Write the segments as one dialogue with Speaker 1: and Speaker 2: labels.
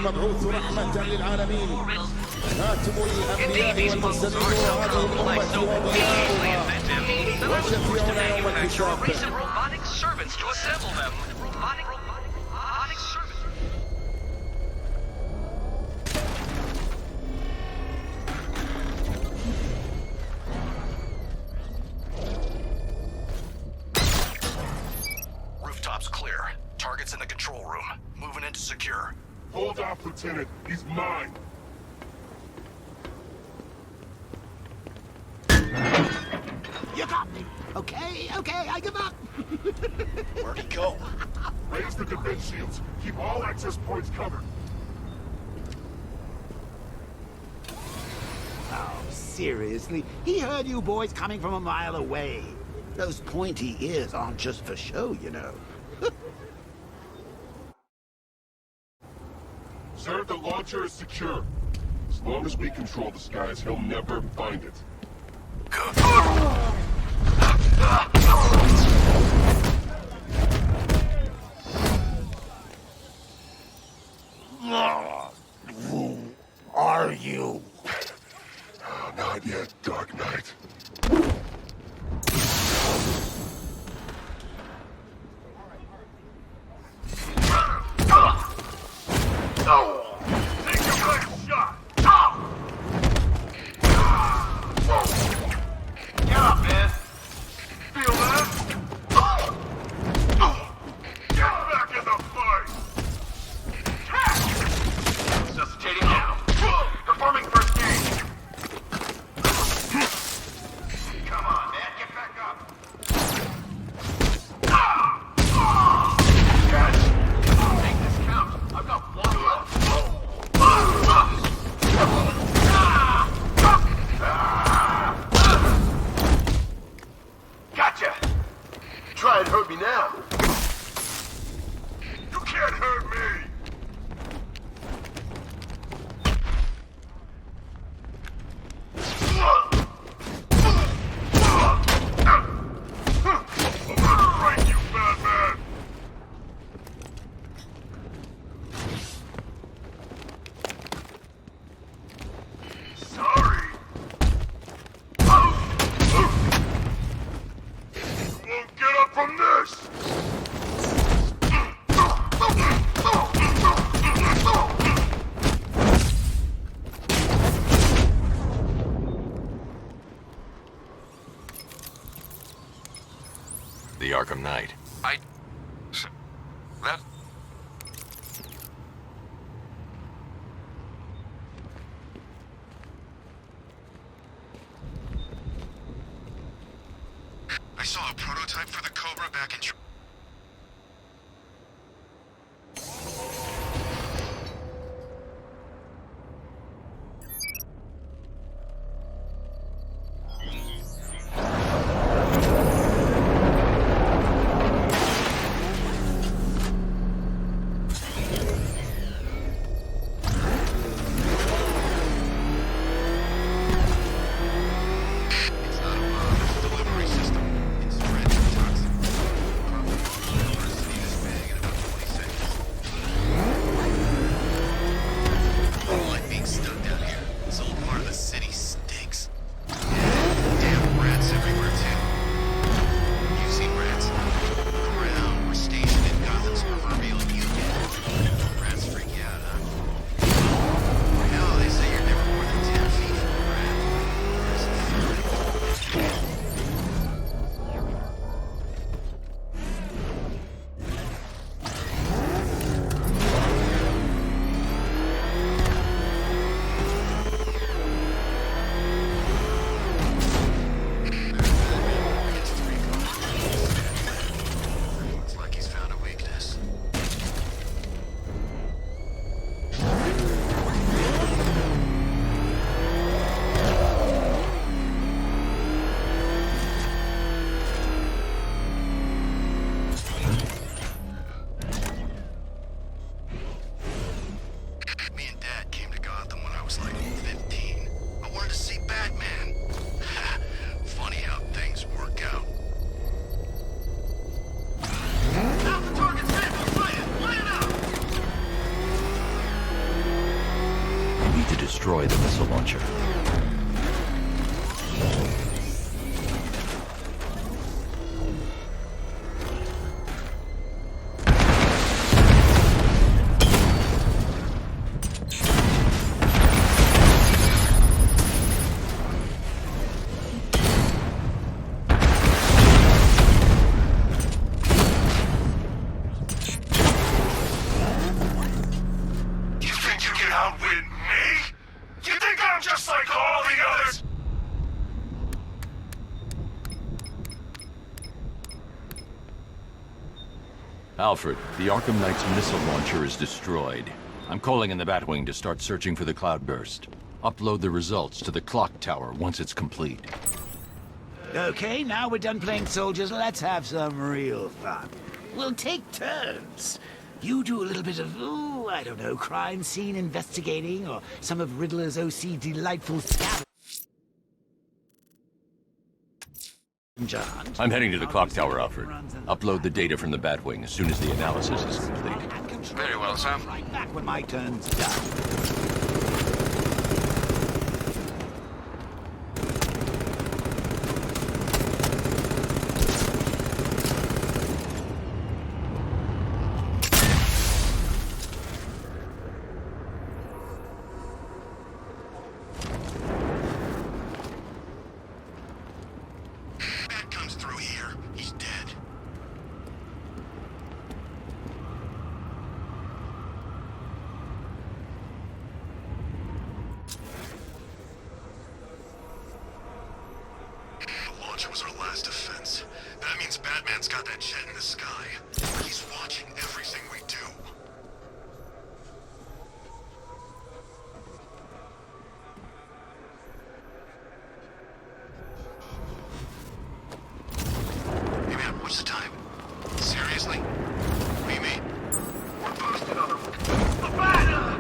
Speaker 1: المبعوث رحمة للعالمين خاتم الأنبياء والمرسلين وهذه الأمة وضياؤها وشفيعنا يوم الحساب.
Speaker 2: Rooftops clear. Targets in the control room. Moving into secure.
Speaker 3: Hold off, Lieutenant. He's mine.
Speaker 4: You got me. Okay, I give up.
Speaker 2: Where'd he go?
Speaker 3: Raise the defense shields. Keep all access points covered.
Speaker 4: Oh, seriously? He heard you boys coming from a mile away. Those pointy ears aren't just for show, you know.
Speaker 3: Sir, the launcher is secure. As long as we control the skies, he'll never find it.
Speaker 4: Who are you?
Speaker 3: Oh, not yet, Dark Knight.
Speaker 2: The Arkham Knight. That...
Speaker 3: I saw a prototype for the Cobra back in...
Speaker 5: need to destroy the missile launcher. Alfred, the Arkham Knight's missile launcher is destroyed. I'm calling in the Batwing to start searching for the cloudburst. Upload the results to the clock tower once it's complete.
Speaker 4: Okay, now we're done playing soldiers, let's have some real fun. We'll take turns. You do a little bit of, ooh, I don't know, crime scene investigating, or some of Riddler's OC delightful scavenging.
Speaker 5: I'm heading to the clock tower, Alfred. Upload the data from the Batwing as soon as the analysis is complete.
Speaker 2: Very well, Sam.
Speaker 4: Right back when my turn's done.
Speaker 3: Was our last defense. That means Batman's got that jet in the sky. He's watching everything we do. Hey man, what's the time? Seriously? What do you mean? We're posted on the banner!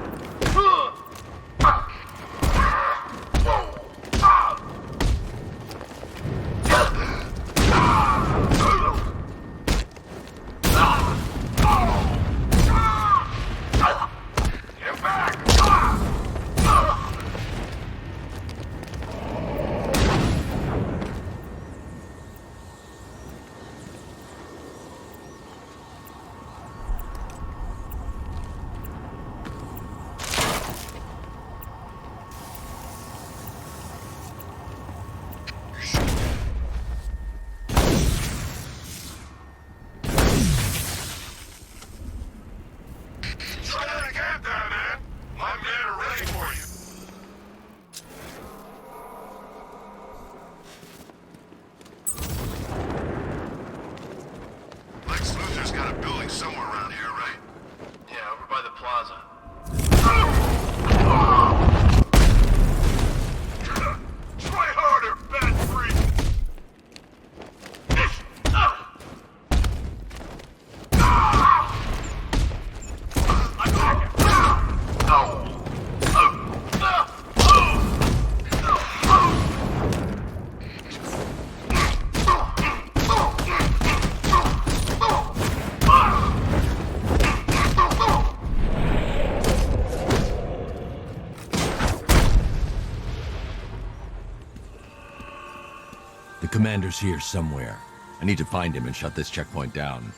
Speaker 5: The commander's here somewhere. I need to find him and shut this checkpoint down.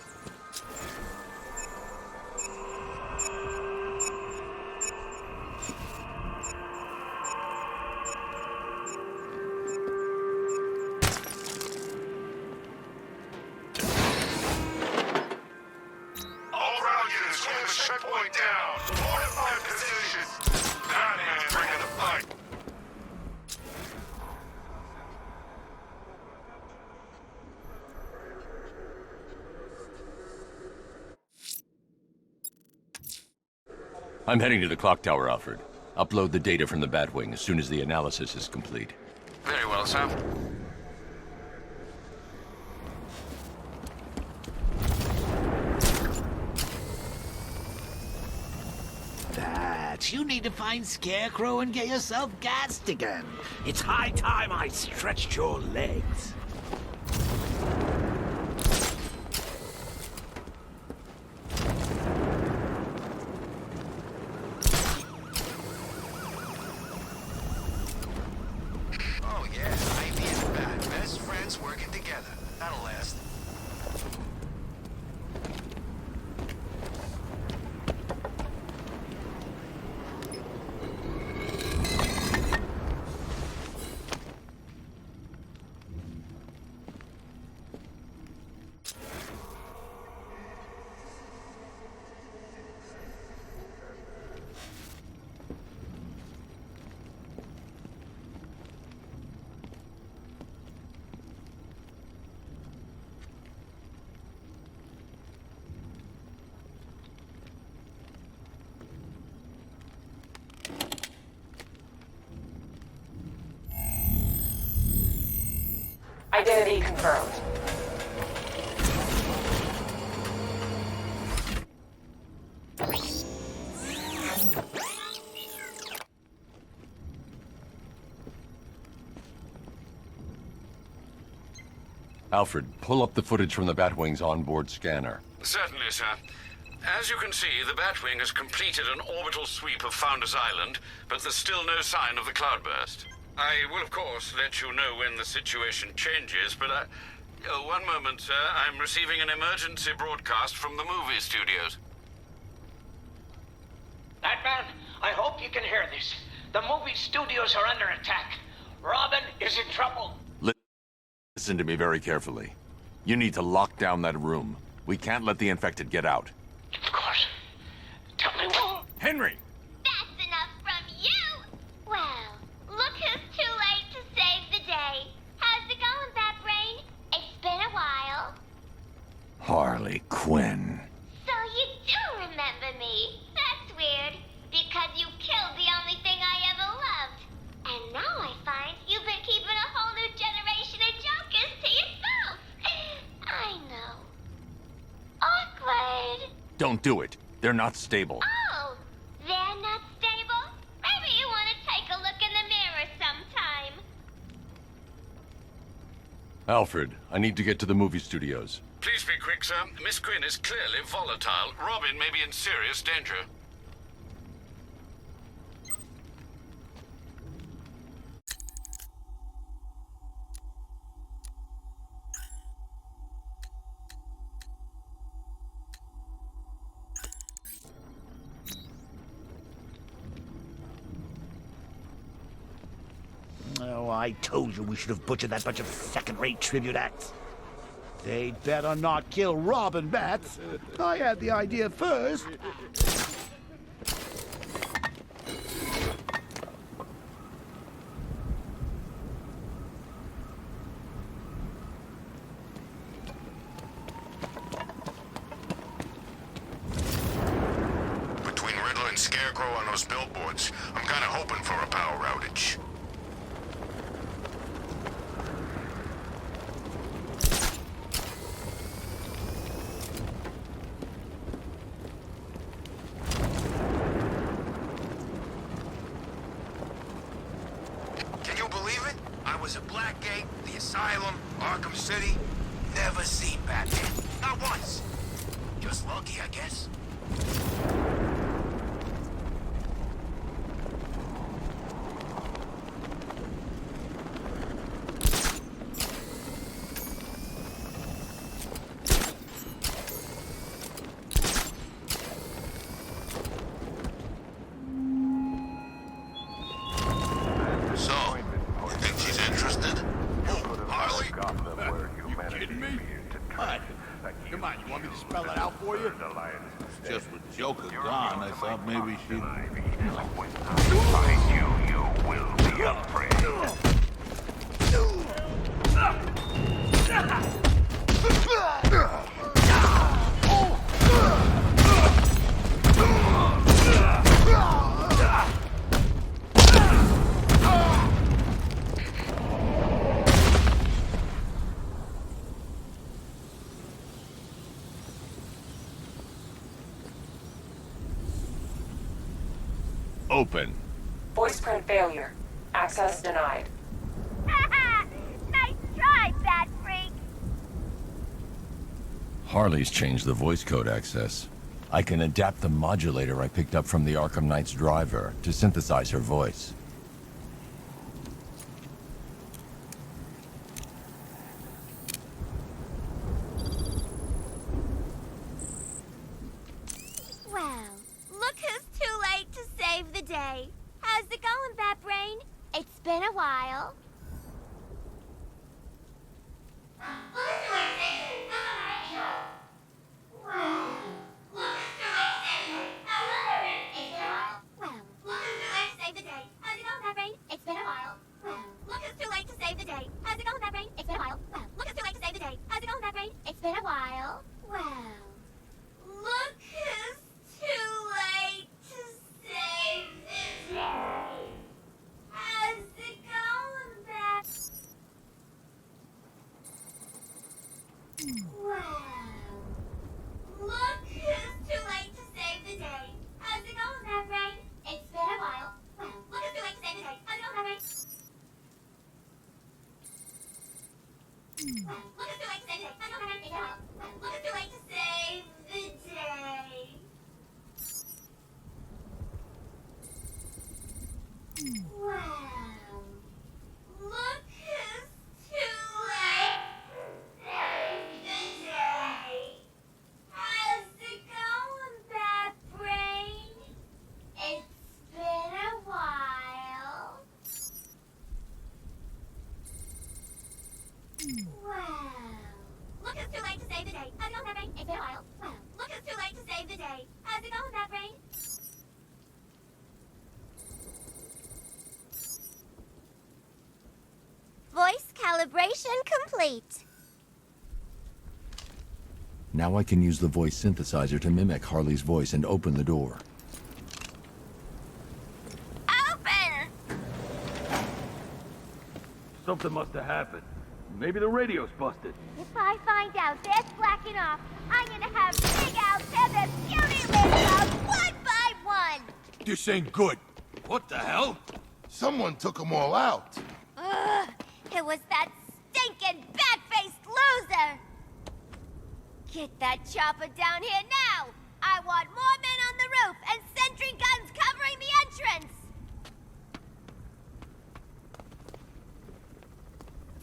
Speaker 5: I'm heading to the clock tower, Alfred. Upload the data from the Batwing as soon as the analysis is complete.
Speaker 2: Very well, Sam.
Speaker 4: That, you need to find Scarecrow and get yourself gassed again. It's high time I stretched your legs.
Speaker 6: Identity confirmed.
Speaker 5: Alfred, pull up the footage from the Batwing's onboard scanner.
Speaker 7: Certainly, sir. As you can see, the Batwing has completed an orbital sweep of Founders Island, but there's still no sign of the cloudburst. I will, of course, let you know when the situation changes, but one moment, sir. I'm receiving an emergency broadcast from the movie studios.
Speaker 8: Batman, I hope you can hear this. The movie studios are under attack. Robin is in trouble.
Speaker 5: Listen to me very carefully. You need to lock down that room. We can't let the infected get out.
Speaker 8: Of course. Tell me what.
Speaker 5: Henry!
Speaker 9: That's enough from you! Well, look who's too late to save the day. How's it going, Batbrain? It's been a while.
Speaker 5: Harley Quinn.
Speaker 9: So you do remember me. That's weird, because you killed the only thing I ever loved. And now I find you've been keeping a whole new generation of jokers to yourself. I know. Awkward.
Speaker 5: Don't do it. They're not stable.
Speaker 9: Oh, they're not stable? Maybe you want to take a look in the mirror sometime.
Speaker 5: Alfred, I need to get to the movie studios.
Speaker 7: Please be quick, sir. Miss Quinn is clearly volatile. Robin may be in serious danger.
Speaker 4: Oh, I told you we should have butchered that bunch of second-rate tribute acts. They'd better not kill Robin Bats. I had the idea first.
Speaker 3: Between Riddler and Scarecrow on those billboards, I'm kinda hoping for a power outage. Can you believe it? I was at Blackgate, the Asylum, Arkham City. Never seen Batman. Not once. Just lucky, I guess. So, you think she's interested? Harley?
Speaker 1: You kidding me? What? Come on, you want me to spell it out for you? Just with Joker gone, I thought maybe she'd...
Speaker 3: Find you will be afraid.
Speaker 5: Open.
Speaker 6: Voice print failure. Access denied.
Speaker 9: Nice try, Bat Freak.
Speaker 5: Harley's changed the voice code access. I can adapt the modulator I picked up from the Arkham Knight's driver to synthesize her voice.
Speaker 9: Well, look who's too late to save the day. How's it going, Batbrain? It's been a while. Well, look who's too late to save the day. How's it going, Batbrain? It's been a while. Well, look who's too late to save the day. How's it going, Batbrain? It's been a while. Well, look who's too late to save the day. How's it going, Batbrain? It's been a while. Well, look who's too late to save the day. How's it going, Bat? Well, look who's too late today. How's it going, Bad Brain? It's been a while. Well, look who's too late to save the day. How's it going, Bad Brain? It's been a while. Well, look who's too late to save the day. How's it going, Bad Brain? Voice calibration complete.
Speaker 5: Now I can use the voice synthesizer to mimic Harley's voice and open the door.
Speaker 9: Open!
Speaker 10: Something must have happened. Maybe the radio's busted.
Speaker 9: If I find out they're slacking off, I'm gonna have Big Al tear their beauty rings off one by one!
Speaker 1: This ain't good. What the hell?
Speaker 11: Someone took them all out.
Speaker 9: Ugh! It was that stinking bat-faced loser! Get that chopper down here now! I want more men on the roof and sentry guns covering the entrance!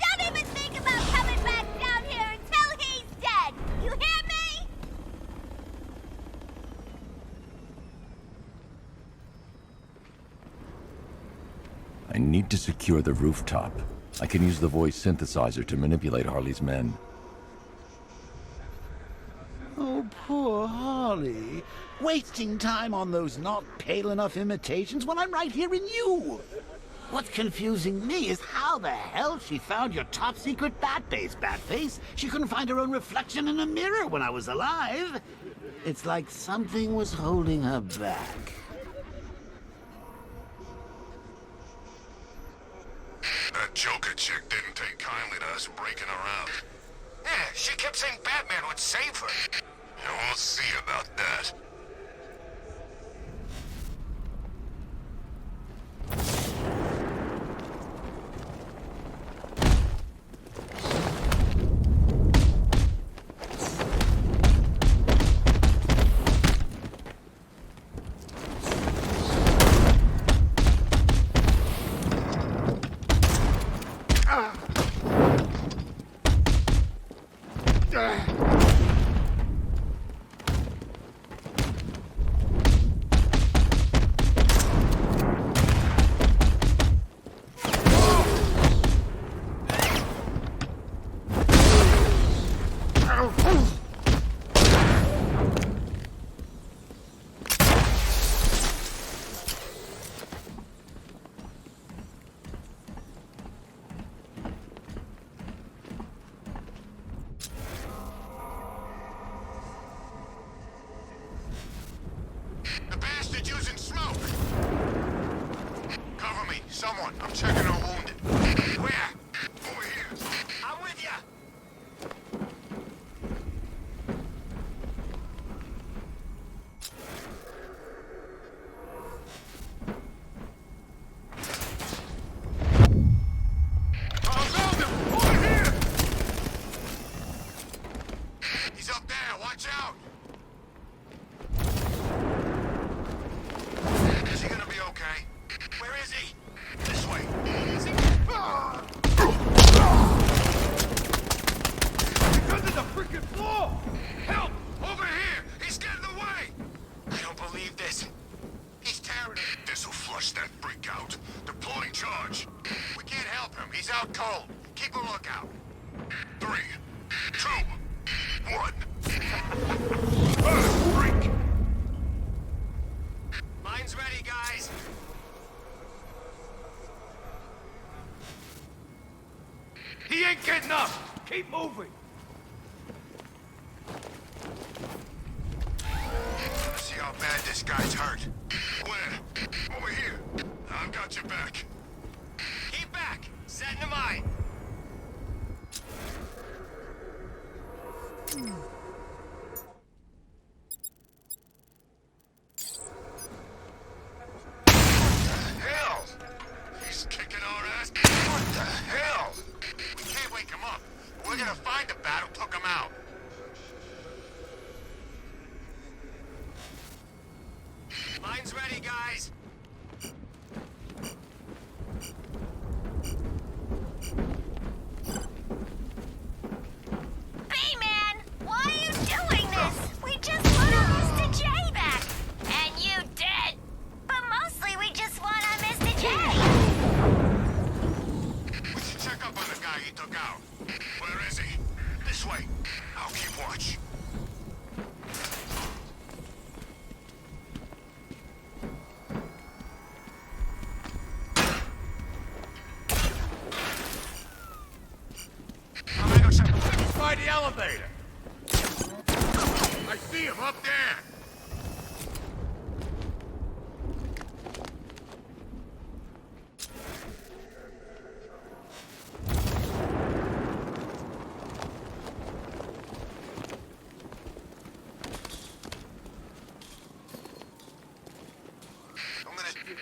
Speaker 9: Don't even think about coming back down here until he's dead! You hear me?
Speaker 5: I need to secure the rooftop. I can use the voice synthesizer to manipulate Harley's men.
Speaker 4: Oh, poor Harley. Wasting time on those not pale enough imitations when I'm right here in you. What's confusing me is how the hell she found your top secret Batface, Batface. She couldn't find her own reflection in a mirror when I was alive. It's like something was holding her back.
Speaker 11: That Joker chick didn't take kindly to us breaking her out.
Speaker 3: Yeah, she kept saying Batman would save her.
Speaker 11: And we'll see about that.
Speaker 3: The bastard's using smoke! Cover me, someone. I'm checking her wounded. Where? Over here. I'm with ya! Over here! He's up there, watch out! Is he gonna be okay? Where is he? This way. Is he?
Speaker 10: He's under the freaking floor!
Speaker 3: Help! Over here! He's getting away! I don't believe this. He's tearing it.
Speaker 11: This'll flush that freak out. Deploying charge.
Speaker 3: We can't help him. He's out cold. Keep a lookout.
Speaker 11: 3, 2, 1.
Speaker 3: Freak! Mine's ready, guys.
Speaker 10: He ain't getting up! Keep moving!
Speaker 3: Let's see how bad this guy's hurt.
Speaker 11: Where? Over here. I've got your back.
Speaker 3: Keep back. Setting a mine.
Speaker 11: Hell! He's kicking our ass.
Speaker 3: What the hell? We can't wake him up. We're gonna find the bat who took him out. Mine's ready.
Speaker 9: Jay!
Speaker 11: We should check up on the guy he took out. Where is he? This way. I'll keep watch.
Speaker 1: He's by the elevator. I see him up there.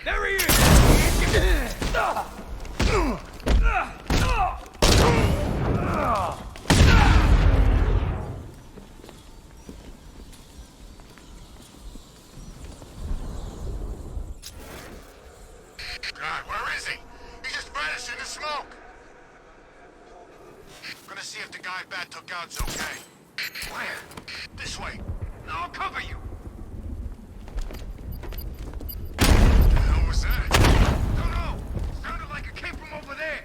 Speaker 10: There he is!
Speaker 11: God, where is he? He just vanished in the smoke. Gonna see if the guy Bat took out's okay. Where? This way. I'll cover you. The hell was that? Don't know. Sounded like it came from over there.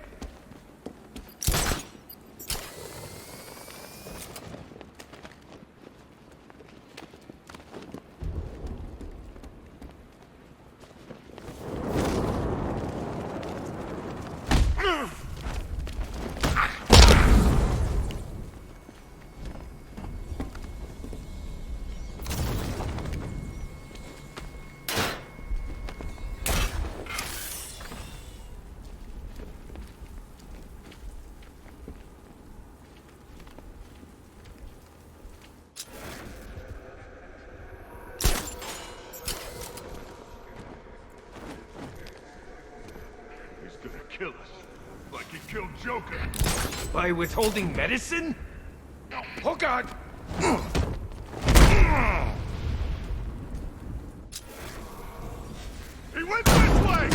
Speaker 1: Kill us. Like he killed Joker.
Speaker 10: By withholding medicine? Oh, God!
Speaker 1: He went this way!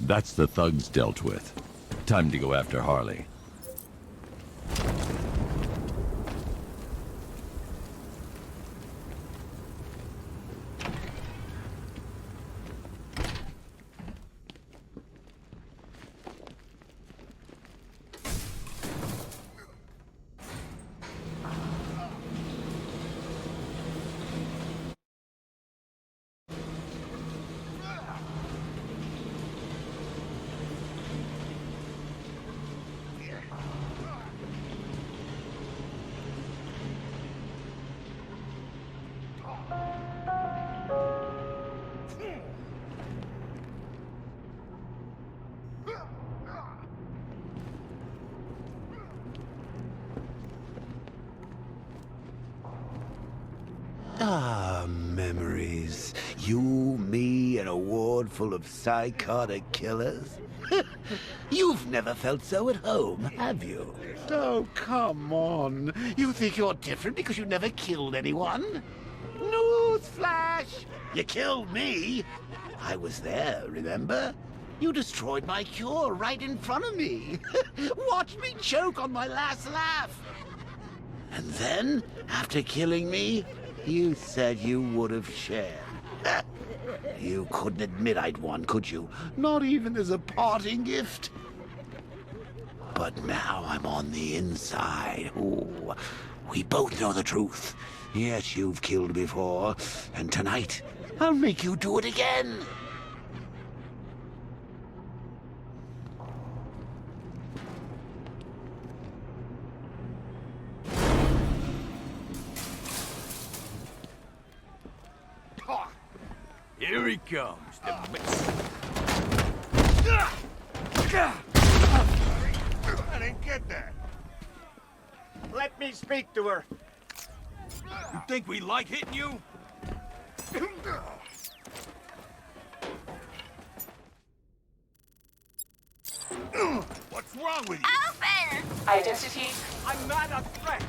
Speaker 5: That's the thugs dealt with. Time to go after Harley.
Speaker 4: Ah, memories. You, me, and a ward full of psychotic killers. You've never felt so at home, have you? Oh, come on. You think you're different because you never killed anyone? Newsflash! You killed me. I was there, remember? You destroyed my cure right in front of me. Watch me choke on my last laugh. And then, after killing me, you said you would have shared. You couldn't admit I'd won, could you? Not even as a parting gift. But now I'm on the inside. Ooh, we both know the truth. Yes, you've killed before, and tonight I'll make you do it again.
Speaker 10: Here he comes, the mess.
Speaker 1: I didn't get that.
Speaker 12: Let me speak to her.
Speaker 10: You think we like hitting you?
Speaker 1: What's wrong with you?
Speaker 9: Open!
Speaker 6: Identity.
Speaker 12: I'm not a threat.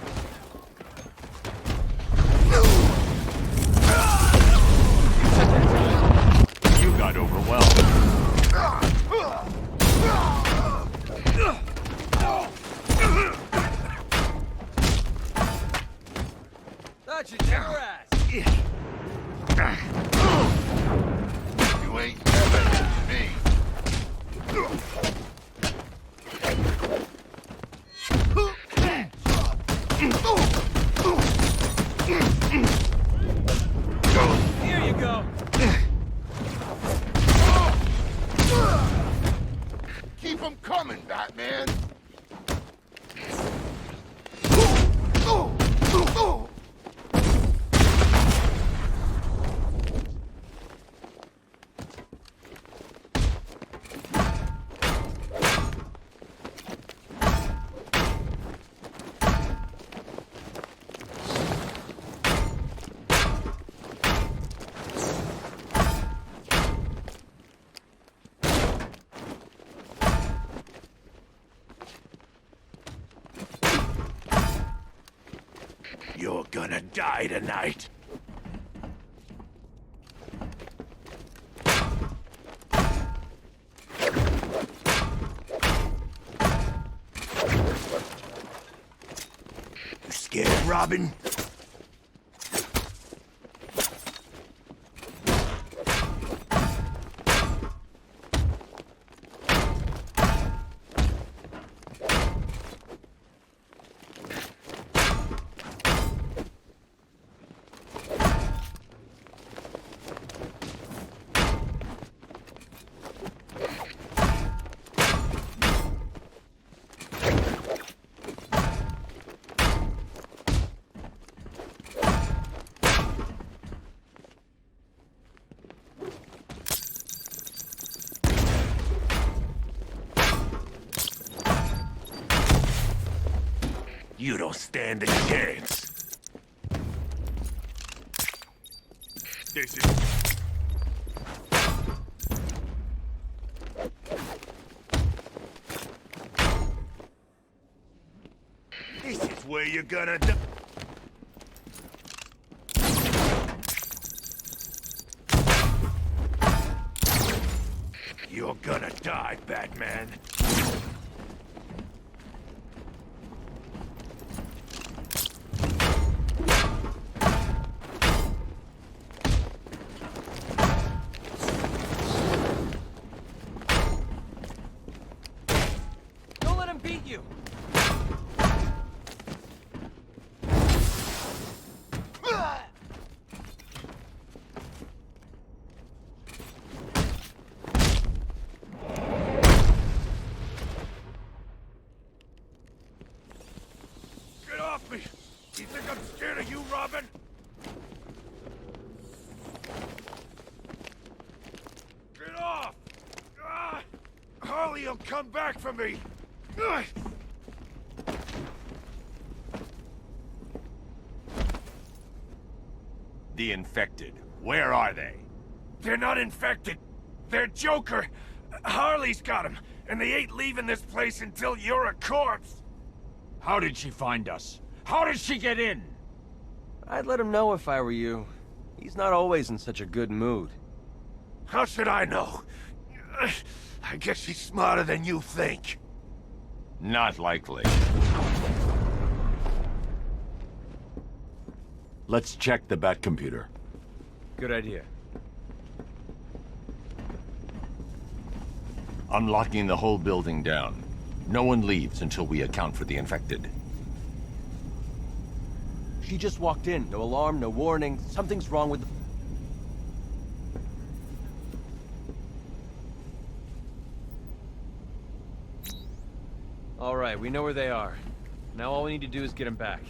Speaker 10: You got overwhelmed.
Speaker 12: Watch it, your ass!
Speaker 11: You ain't never me.
Speaker 12: Here you go!
Speaker 11: Keep them coming, Batman.
Speaker 3: You're gonna die tonight. You scared, Robin? You don't stand a chance. This is... This is where you're gonna die. You're gonna die, Batman. You think I'm scared of you, Robin? Get off! Harley'll come back for me! The infected. Where are they? They're not infected. They're Joker. Harley's got him, and they ain't leaving this place until you're a corpse.
Speaker 10: How did she find us? How did she get in?
Speaker 13: I'd let him know if I were you. He's not always in such a good mood.
Speaker 3: How should I know? I guess she's smarter than you think.
Speaker 5: Not likely. Let's check the Bat computer.
Speaker 13: Good idea.
Speaker 5: I'm locking the whole building down. No one leaves until we account for the infected.
Speaker 13: She just walked in. No alarm, no warning. Something's wrong with the... All right, we know where they are. Now all we need to do is get them back.